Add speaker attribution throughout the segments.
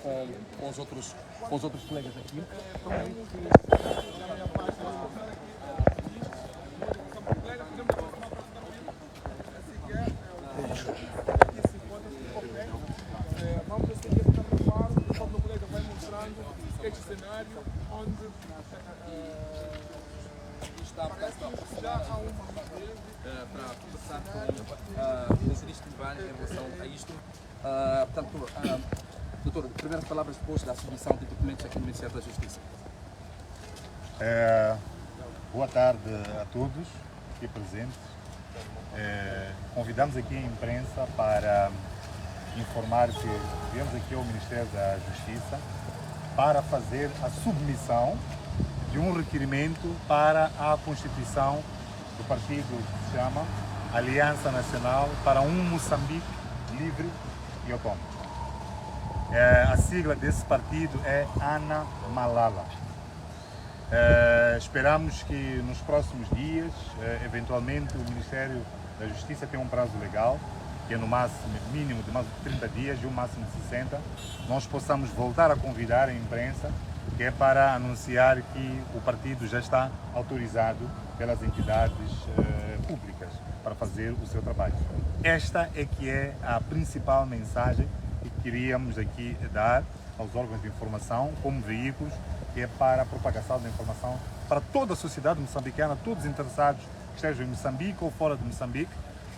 Speaker 1: com os outros colegas aqui.
Speaker 2: Vamos prosseguir fotografar, conforme o colega vai mostrando este cenário onde parece que já há uma
Speaker 1: para conversar com o ministro Ivan em relação a isto. Portanto, doutor, primeiras palavras depois da submissão de documentos aqui no Ministério da Justiça.
Speaker 3: Boa tarde a todos aqui presentes. Convidamos aqui a imprensa para informar que viemos aqui ao Ministério da Justiça para fazer a submissão de um requerimento para a constituição do partido que se chama Aliança Nacional para um Moçambique Livre e Autônomo. A sigla desse partido é Ana Malala. Esperamos que nos próximos dias, eventualmente, o Ministério da Justiça tenha um prazo legal, que é no máximo, mínimo de mais de 30 dias e um máximo de 60, nós possamos voltar a convidar a imprensa, que é para anunciar que o partido já está autorizado pelas entidades públicas para fazer o seu trabalho. Esta é que é a principal mensagem que queríamos aqui dar aos órgãos de informação como veículos, que é para a propagação da informação para toda a sociedade moçambicana, todos os interessados que estejam em Moçambique ou fora de Moçambique,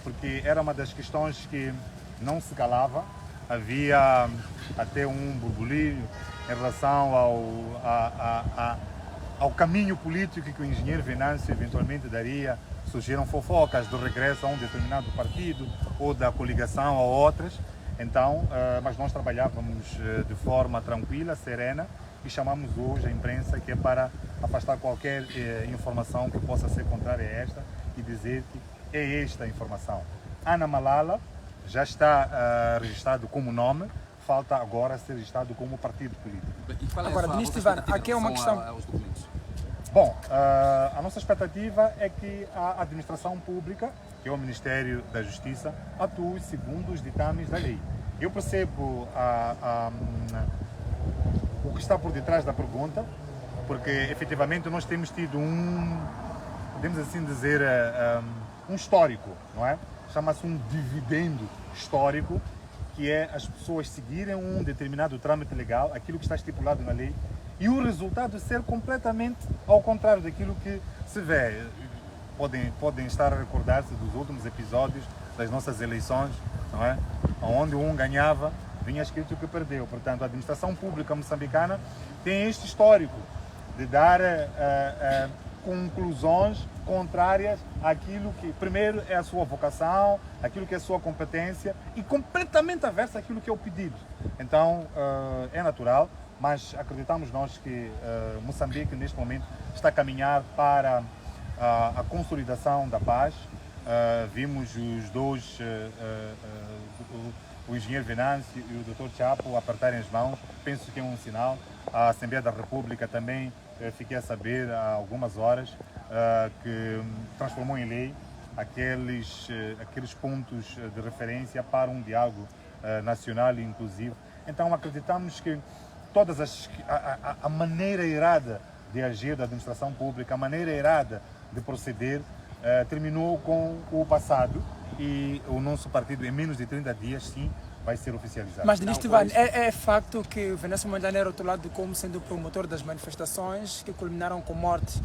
Speaker 3: porque era uma das questões que não se calava. Havia até um burburinho em relação ao caminho político que o engenheiro Venâncio eventualmente daria. Surgiram fofocas do regresso a um determinado partido ou da coligação a outras. Então, mas nós trabalhávamos de forma tranquila, serena, e chamamos hoje a imprensa, que é para afastar qualquer informação que possa ser contrária a esta e dizer que é esta a informação. Ana Malala já está registrado como nome, falta agora ser registrado como partido político.
Speaker 1: Agora, ministro Ivan, aqui é uma questão aos documentos.
Speaker 3: Bom, a nossa expectativa é que a administração pública, que é o Ministério da Justiça, atue segundo os ditames da lei. Eu percebo o que está por detrás da pergunta, porque efetivamente nós temos tido podemos assim dizer, um histórico, não é? Chama-se um dividendo histórico, que é as pessoas seguirem um determinado trâmite legal, aquilo que está estipulado na lei, e o resultado ser completamente ao contrário daquilo que se vê. Podem estar a recordar-se dos últimos episódios das nossas eleições, não é? Onde um ganhava, vinha escrito que perdeu. Portanto, a administração pública moçambicana tem este histórico de dar conclusões contrárias àquilo que, primeiro, é a sua vocação, aquilo que é a sua competência, e completamente aversa àquilo que é o pedido. Então, é natural, mas acreditamos nós que Moçambique, neste momento, está a caminhar para a consolidação da paz. Vimos os dois, o engenheiro Venâncio e o Dr. Chapo, apertarem as mãos. Penso que é um sinal. A Assembleia da República também, fiquei a saber há algumas horas, que transformou em lei aqueles pontos de referência para um diálogo nacional e inclusivo. Então acreditamos que a maneira errada de agir da administração pública, a maneira errada de proceder, terminou com o passado, e o nosso partido, em menos de 30 dias, sim, vai ser oficializado.
Speaker 4: Mas, ministro Ivan, é facto que o Venâncio Mondlane é rotulado como sendo o promotor das manifestações que culminaram com mortes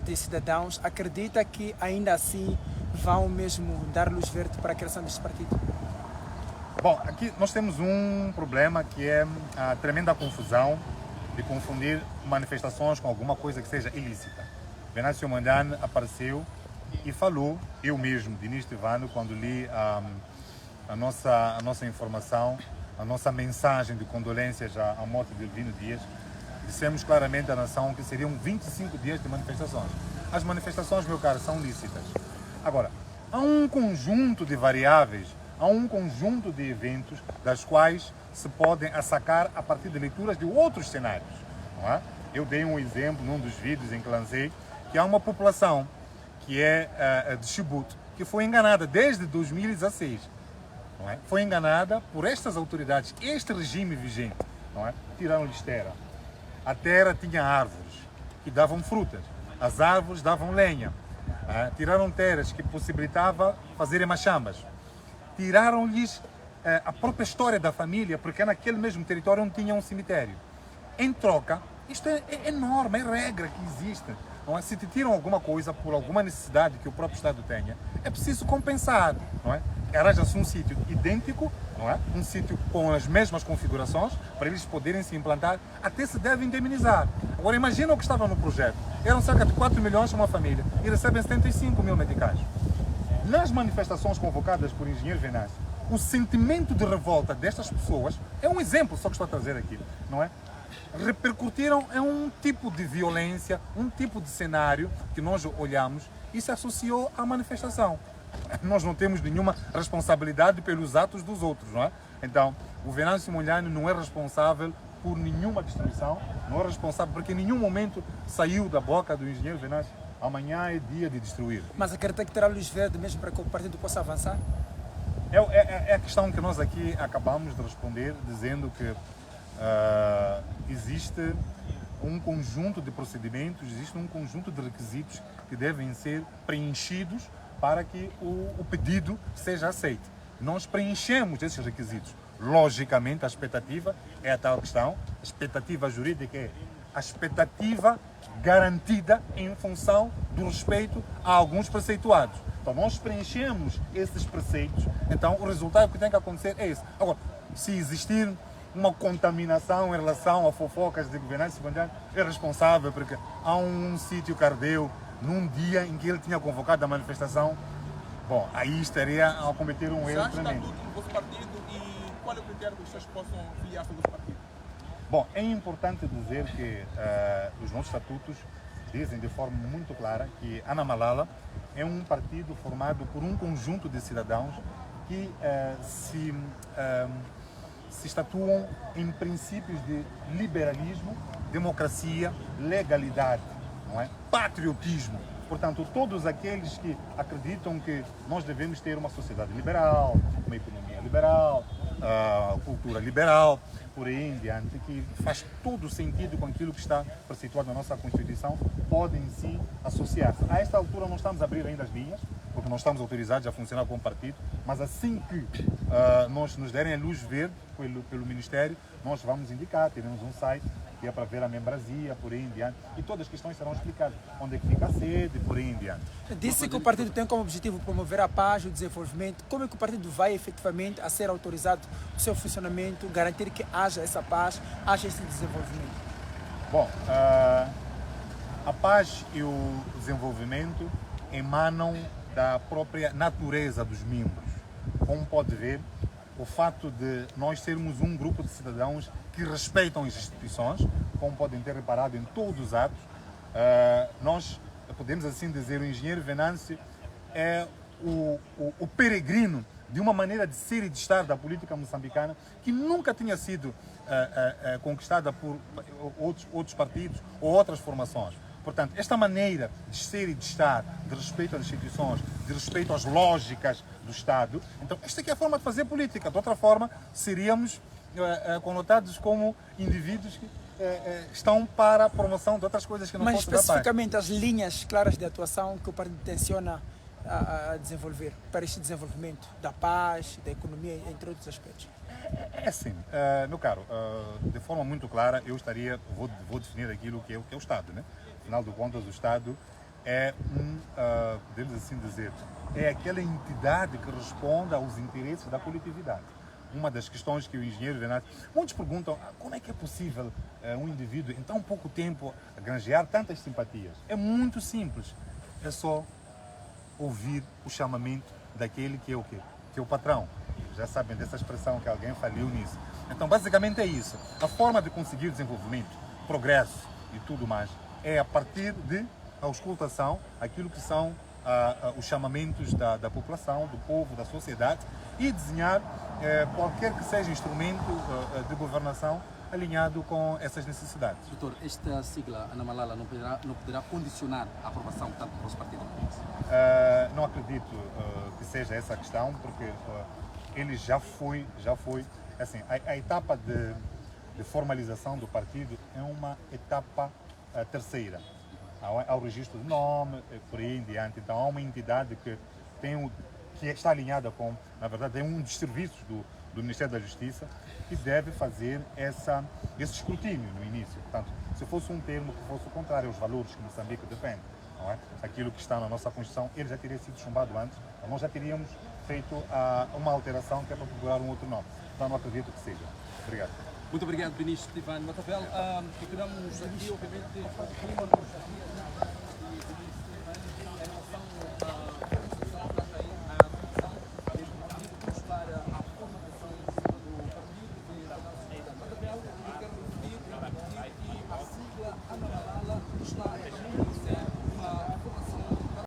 Speaker 4: de cidadãos. Acredita que ainda assim vão mesmo dar luz verde para a criação deste partido?
Speaker 3: Bom, aqui nós temos um problema, que é a tremenda confusão de confundir manifestações com alguma coisa que seja ilícita. Venâncio Mondlane apareceu e falou, eu mesmo, ministro Ivan, quando li a nossa informação, a nossa mensagem de condolências à morte de Elvino Dias, dissemos claramente à nação que seriam 25 dias de manifestações. As manifestações, meu caro, são lícitas. Agora, há um conjunto de variáveis, há um conjunto de eventos das quais se podem assacar a partir de leituras de outros cenários, não é? Eu dei um exemplo num dos vídeos em que lancei, que há uma população que é de Chibut, que foi enganada desde 2016. Não é? Foi enganada por estas autoridades, este regime vigente, não é? Tiraram-lhes terra. A terra tinha árvores que davam frutas, as árvores davam lenha. Tiraram terras que possibilitava fazerem machambas. Tiraram-lhes a própria história da família, porque naquele mesmo território não tinha um cemitério. Em troca, isto é norma, é regra que existe. Não é? Se te tiram alguma coisa por alguma necessidade que o próprio Estado tenha, é preciso compensar. Não é? Arranja-se um sítio idêntico, não é? Um sítio com as mesmas configurações, para eles poderem se implantar, até se deve indemnizar. Agora imagina o que estava no projeto. Eram cerca de 4 milhões para uma família e recebem 75 mil meticais. Nas manifestações convocadas por engenheiro Venâncio, o sentimento de revolta destas pessoas é um exemplo só que estou a trazer aqui, não é? Repercutiram em um tipo de violência, um tipo de cenário que nós olhamos e se associou à manifestação. Nós não temos nenhuma responsabilidade pelos atos dos outros, não é? Então, o Venâncio Mondlane não é responsável por nenhuma destruição, não é responsável porque em nenhum momento saiu da boca do engenheiro Venâncio: amanhã é dia de destruir.
Speaker 4: Mas acredita que terá luz verde mesmo para que o partido possa avançar?
Speaker 3: É a questão que nós aqui acabamos de responder, dizendo que existe um conjunto de procedimentos, existe um conjunto de requisitos que devem ser preenchidos para que o pedido seja aceito. Nós preenchemos esses requisitos. Logicamente, a expectativa é a tal questão, a expectativa jurídica é a expectativa garantida em função do respeito a alguns preceituados. Então, nós preenchemos esses preceitos, então o resultado que tem que acontecer é esse. Agora, se existir uma contaminação em relação a fofocas de Venâncio Mondlane, é responsável porque há um sítio que ardeu num dia em que ele tinha convocado a manifestação. Bom, aí estaria a cometer um erro tremendo.
Speaker 2: Estatuto do vosso partido e qual é o critério que vocês possam filiar-se ao vosso partido?
Speaker 3: Bom, é importante dizer que os nossos estatutos dizem de forma muito clara que Ana Malala é um partido formado por um conjunto de cidadãos que se estatuam em princípios de liberalismo, democracia, legalidade, não é? Patriotismo. Portanto, todos aqueles que acreditam que nós devemos ter uma sociedade liberal, uma economia liberal, cultura liberal, por aí em diante, que faz todo sentido com aquilo que está preceituado na nossa Constituição, podem sim associar-se. A esta altura não estamos a abrir ainda as linhas, porque não estamos autorizados a funcionar como partido, mas assim que nós nos derem a luz verde pelo Ministério, nós vamos indicar, teremos um site que é para ver a membresia, por aí em diante, e todas as questões serão explicadas, onde é que fica a sede, por aí em diante.
Speaker 4: Disse que o partido tem como objetivo promover a paz e o desenvolvimento. Como é que o partido vai efetivamente a ser autorizado o seu funcionamento, garantir que haja essa paz, haja esse desenvolvimento?
Speaker 3: Bom, a paz e o desenvolvimento emanam da própria natureza dos membros. Como pode ver, o fato de nós sermos um grupo de cidadãos que respeitam as instituições, como podem ter reparado em todos os atos, nós podemos assim dizer, o engenheiro Venâncio é o peregrino de uma maneira de ser e de estar da política moçambicana que nunca tinha sido conquistada por outros partidos ou outras formações. Portanto, esta maneira de ser e de estar, de respeito às instituições, de respeito às lógicas do Estado, então esta aqui é a forma de fazer política. De outra forma, seríamos conotados como indivíduos que estão para a promoção de outras coisas que não
Speaker 4: Mas
Speaker 3: fossem da paz.
Speaker 4: especificamente as linhas claras de atuação que o partido tenciona a desenvolver para este desenvolvimento da paz, da economia, entre outros aspectos.
Speaker 3: É assim, meu caro, de forma muito clara, vou definir aquilo que é o Estado, né? Afinal de contas, o Estado é podemos assim dizer, é aquela entidade que responde aos interesses da coletividade. Uma das questões que o engenheiro Venâncio... Muitos perguntam como é que é possível um indivíduo em tão pouco tempo granjear tantas simpatias. É muito simples, é só ouvir o chamamento daquele que é o quê? Que é o patrão. Já sabem dessa expressão que alguém faliu nisso. Então, basicamente é isso. A forma de conseguir desenvolvimento, progresso e tudo mais é a partir de auscultação, aquilo que são os chamamentos da população, do povo, da sociedade e desenhar qualquer que seja instrumento de governação alinhado com essas necessidades.
Speaker 1: Doutor, esta sigla, Ana Malala, não poderá condicionar a aprovação tanto para os partidos?
Speaker 3: Não acredito que seja essa a questão, porque ele já foi assim, a etapa de formalização do partido é uma etapa terceira. Há o registro de nome, por aí em diante. Então há uma entidade que está alinhada com, na verdade, é um dos serviços do Ministério da Justiça que deve fazer esse escrutínio no início. Portanto, se fosse um termo que fosse o contrário aos valores que Moçambique defende, não é? Aquilo que está na nossa Constituição, ele já teria sido chumbado antes, nós já teríamos feito uma alteração que é para procurar um outro nome. Então não acredito que seja. Obrigado.
Speaker 1: Muito obrigado, Ministro Ivan Matavel. Queremos aqui, obviamente,